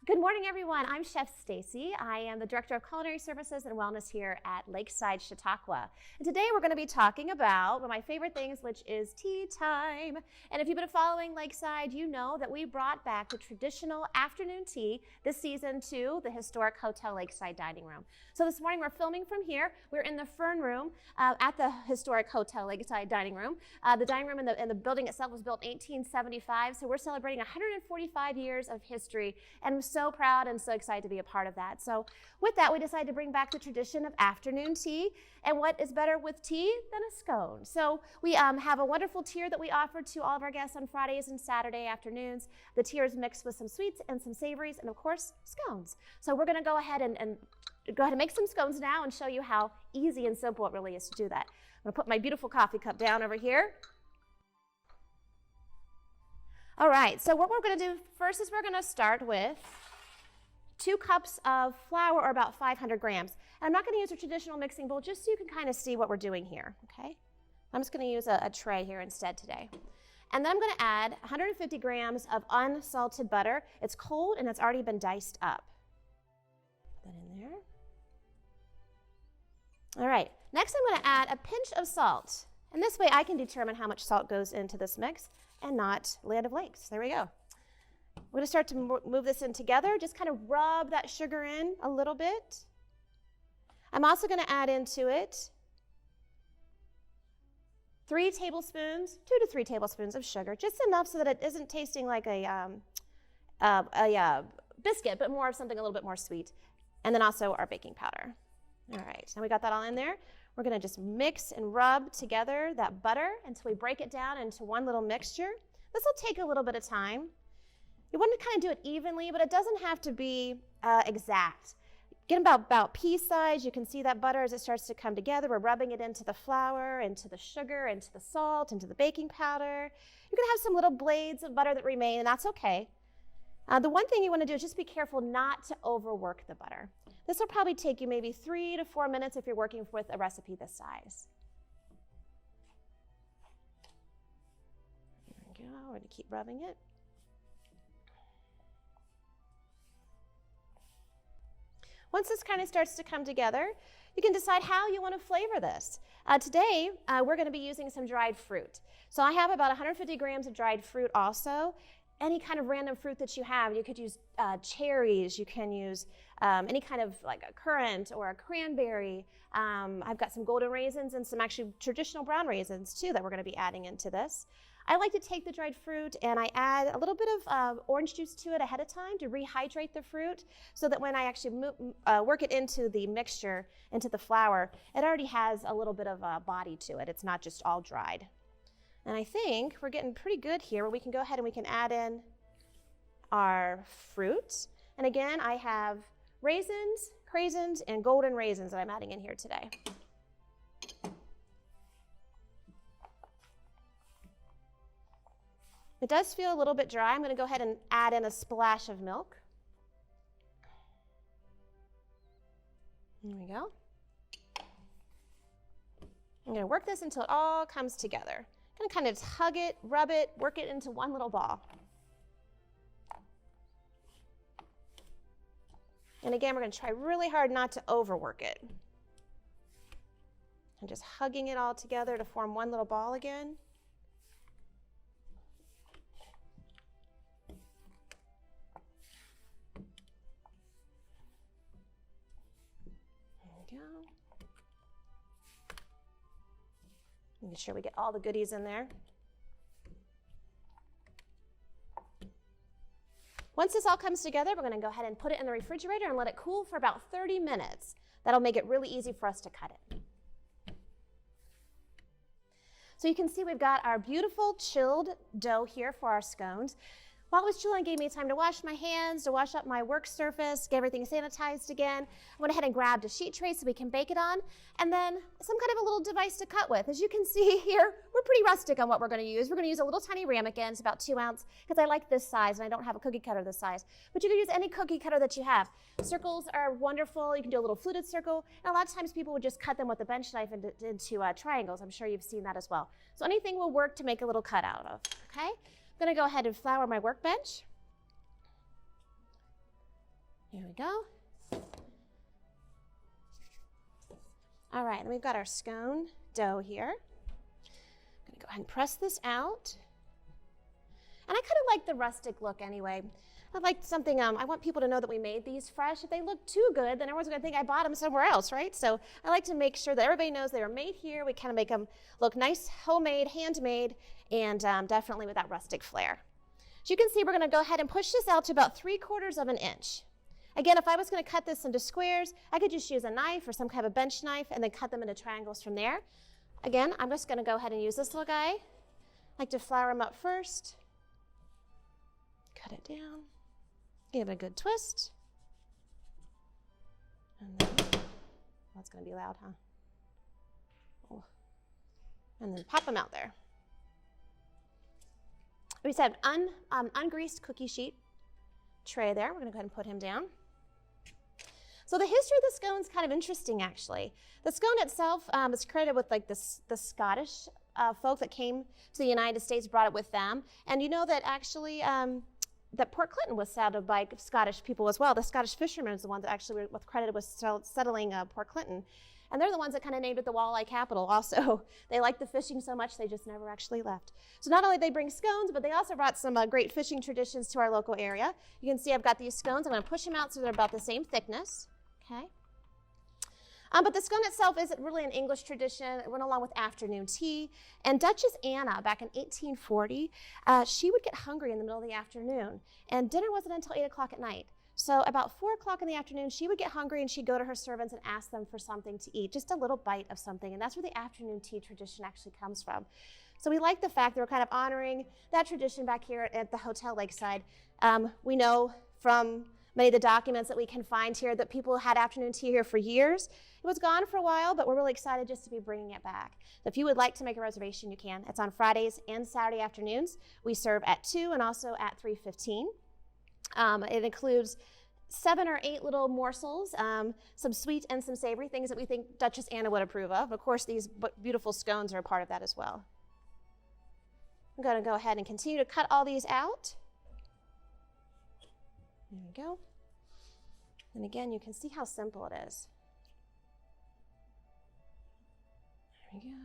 Good morning, everyone. I'm Chef Stacy. I am the Director of Culinary Services and Wellness here at Lakeside Chautauqua. And today we're going to be talking about one of my favorite things, which is tea time. And if you've been following Lakeside, you know that we brought back the traditional afternoon tea this season to the historic Hotel Lakeside dining room. So this morning we're filming from here. We're in the Fern Room at the historic Hotel Lakeside dining room. The dining room in the building itself was built in 1875, so we're celebrating 145 years of history, and I'm so proud and so excited to be a part of that. So with that, we decided to bring back the tradition of afternoon tea. And what is better with tea than a scone? So we have a wonderful tier that we offer to all of our guests on Fridays and Saturday afternoons. The tier is mixed with some sweets and some savories and, of course, scones. So we're going to go ahead and make some scones now and show you how easy and simple it really is to do that. I'm going to put my beautiful coffee cup down over here. All right, so what we're going to do first is we're going to start with 2 cups of flour, or about 500 grams. And I'm not going to use a traditional mixing bowl, just so you can kind of see what we're doing here, okay? I'm just going to use a tray here instead today. And then I'm going to add 150 grams of unsalted butter. It's cold and it's already been diced up. Put that in there. All right, next I'm going to add a pinch of salt. And this way I can determine how much salt goes into this mix and not Land of Lakes. There we go. We're going to start to move this in together. Just kind of rub that sugar in a little bit. I'm also going to add into it 3 tablespoons, 2 to 3 tablespoons of sugar, just enough so that it isn't tasting like a biscuit, but more of something a little bit more sweet. And then also our baking powder. All right, now we got that all in there. We're going to just mix and rub together that butter until we break it down into one little mixture. This will take a little bit of time. You want to kind of do it evenly, but it doesn't have to be exact. Get about pea size. You can see that butter as it starts to come together. We're rubbing it into the flour, into the sugar, into the salt, into the baking powder. You're going to have some little blades of butter that remain, and that's okay. The one thing you want to do is just be careful not to overwork the butter. This will probably take you maybe 3 to 4 minutes if you're working with a recipe this size. There we go. We're going to keep rubbing it. Once this kind of starts to come together, you can decide how you want to flavor this. Today, we're going to be using some dried fruit. So I have about 150 grams of dried fruit also. Any kind of random fruit that you have. You could use cherries. You can use any kind of like a currant or a cranberry. I've got some golden raisins and some actually traditional brown raisins too that we're going to be adding into this. I like to take the dried fruit and I add a little bit of orange juice to it ahead of time to rehydrate the fruit so that when I actually work it into the mixture, into the flour, it already has a little bit of a body to it. It's not just all dried. And I think we're getting pretty good here where we can go ahead and we can add in our fruit. And again, I have raisins, craisins, and golden raisins that I'm adding in here today. It does feel a little bit dry. I'm going to go ahead and add in a splash of milk. There we go. I'm going to work this until it all comes together. I'm going to kind of hug it, rub it, work it into one little ball. And again, we're going to try really hard not to overwork it. I'm just hugging it all together to form one little ball again. There we go. Making sure we get all the goodies in there. Once this all comes together, we're going to go ahead and put it in the refrigerator and let it cool for about 30 minutes. That'll make it really easy for us to cut it. So you can see we've got our beautiful chilled dough here for our scones. While it was chilling, it gave me time to wash my hands, to wash up my work surface, get everything sanitized again. I went ahead and grabbed a sheet tray so we can bake it on, and then some kind of a little device to cut with. As you can see here, we're pretty rustic on what we're going to use. We're going to use a little tiny ramekin. It's about 2 ounce, because I like this size, and I don't have a cookie cutter this size. But you can use any cookie cutter that you have. Circles are wonderful. You can do a little fluted circle, and a lot of times people would just cut them with a bench knife into triangles. I'm sure you've seen that as well. So anything will work to make a little cut out of, okay? I'm going to go ahead and flour my workbench. There we go. All right, and we've got our scone dough here. I'm gonna go ahead and press this out. And I kind of like the rustic look anyway. I like something, I want people to know that we made these fresh. If they look too good, then everyone's gonna think I bought them somewhere else, right? So I like to make sure that everybody knows they were made here. We kind of make them look nice, homemade, handmade, and definitely with that rustic flair. As you can see, we're gonna go ahead and push this out to about 3/4 of an inch. Again, if I was gonna cut this into squares, I could just use a knife or some kind of bench knife and then cut them into triangles from there. Again, I'm just gonna go ahead and use this little guy. I like to flour them up first. Cut it down. Give it a good twist. And then, well, it's going to be loud, huh? Oh. And then pop them out there. We just have an ungreased cookie sheet tray there. We're going to go ahead and put him down. So the history of the scone is kind of interesting, actually. The scone itself is credited with like the Scottish folk that came to the United States, brought it with them. And you know that actually that Port Clinton was settled by Scottish people as well. The Scottish fishermen is the one that actually was credited with settling Port Clinton. And they're the ones that kind of named it the walleye capital also. They liked the fishing so much they just never actually left. So not only did they bring scones, but they also brought some great fishing traditions to our local area. You can see I've got these scones. I'm going to push them out so they're about the same thickness. Okay. But the scone itself isn't really an English tradition. It went along with afternoon tea. And Duchess Anna, back in 1840, she would get hungry in the middle of the afternoon. And dinner wasn't until 8 o'clock at night. So about 4 o'clock in the afternoon, she would get hungry and she'd go to her servants and ask them for something to eat, just a little bite of something. And that's where the afternoon tea tradition actually comes from. So we like the fact that we're kind of honoring that tradition back here at the Hotel Lakeside. We know from many of the documents that we can find here that people had afternoon tea here for years. It was gone for a while, but we're really excited just to be bringing it back. So if you would like to make a reservation, you can. It's on Fridays and Saturday afternoons. We serve at 2 and also at 3:15. It includes 7 or 8 little morsels, some sweet and some savory, things that we think Duchess Anna would approve of. Of course, these beautiful scones are a part of that as well. I'm going to go ahead and continue to cut all these out. There we go. And again, you can see how simple it is. There we go.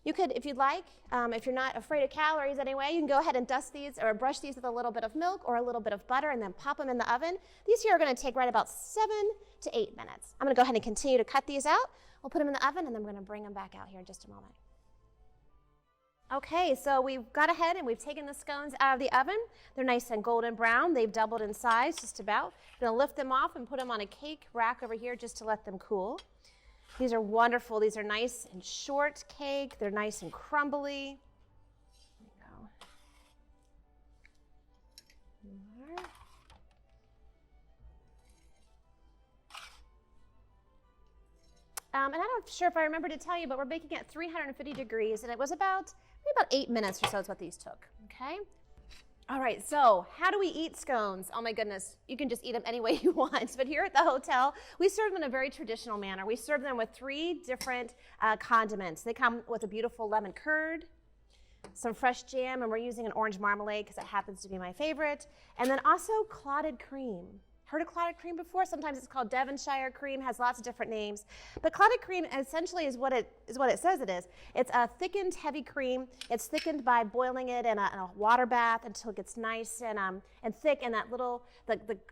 You could, if you'd like, if you're not afraid of calories anyway, you can go ahead and dust these or brush these with a little bit of milk or a little bit of butter and then pop them in the oven. These here are going to take right about 7 to 8 minutes. I'm going to go ahead and continue to cut these out. We'll put them in the oven and then we're going to bring them back out here in just a moment. Okay, so we've got ahead and we've taken the scones out of the oven. They're nice and golden brown. They've doubled in size just about. I'm going to lift them off and put them on a cake rack over here just to let them cool. These are wonderful. These are nice and short cake. They're nice and crumbly. There we go. And I'm not sure if I remember to tell you, but we're baking at 350 degrees, and it was about 8 minutes or so is what these took, okay? All right, so how do we eat scones? Oh my goodness, you can just eat them any way you want. But here at the hotel, we serve them in a very traditional manner. We serve them with 3 different condiments. They come with a beautiful lemon curd, some fresh jam, and we're using an orange marmalade because it happens to be my favorite, and then also clotted cream. Heard of clotted cream before? Sometimes it's called Devonshire cream, has lots of different names. But clotted cream essentially is what it says it is. It's a thickened, heavy cream. It's thickened by boiling it in a water bath until it gets nice and thick, and that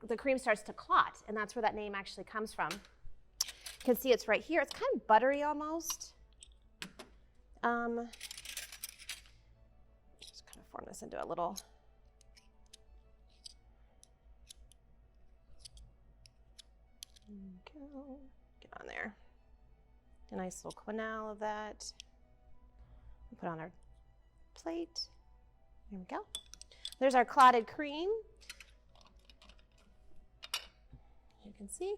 the cream starts to clot, and that's where that name actually comes from. You can see it's right here. It's kind of buttery almost. Just kind of form this into a little. Go. Get on there. A nice little quenelle of that. We'll put on our plate. There we go. There's our clotted cream. You can see.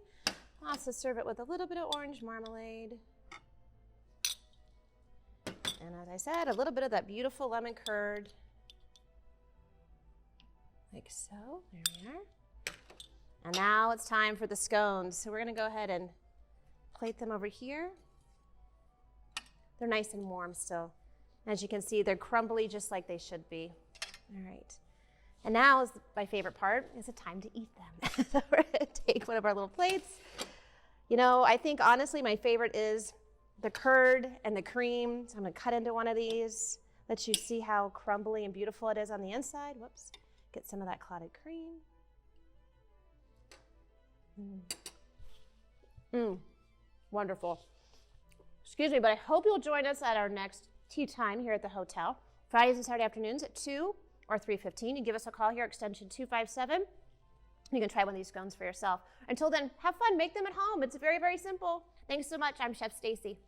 I'll also serve it with a little bit of orange marmalade. And as I said, a little bit of that beautiful lemon curd. Like so. There we are. And now it's time for the scones. So we're going to go ahead and plate them over here. They're nice and warm still. As you can see, they're crumbly just like they should be. All right. And now is my favorite part, is the time to eat them. So we're gonna take one of our little plates. You know, I think honestly my favorite is the curd and the cream. So I'm gonna cut into one of these, let you see how crumbly and beautiful it is on the inside. Whoops, get some of that clotted cream. Wonderful. Excuse me, but I hope you'll join us at our next tea time here at the hotel. Fridays and Saturday afternoons at 2 or 3:15. You give us a call here, extension 257. You can try one of these scones for yourself. Until then, have fun, make them at home. It's very, very simple. Thanks so much. I'm Chef Stacy.